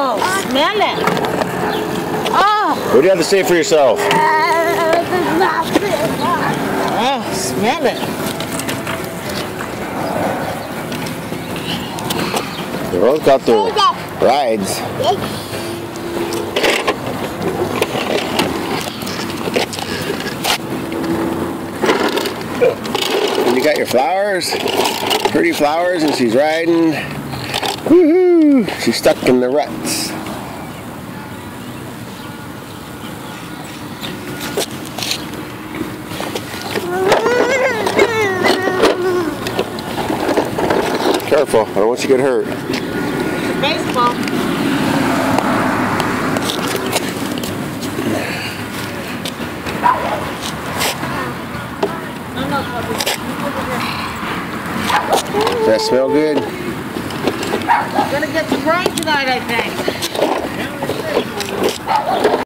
Oh, smell it. Oh. What do you have to say for yourself? Oh, smell it. They both got their rides. And you got your flowers, pretty flowers, and she's riding. Woohoo! She's stuck in the ruts. Careful, I don't want you to get hurt. Baseball. Does that smell good? We're gonna get some rain tonight, I think.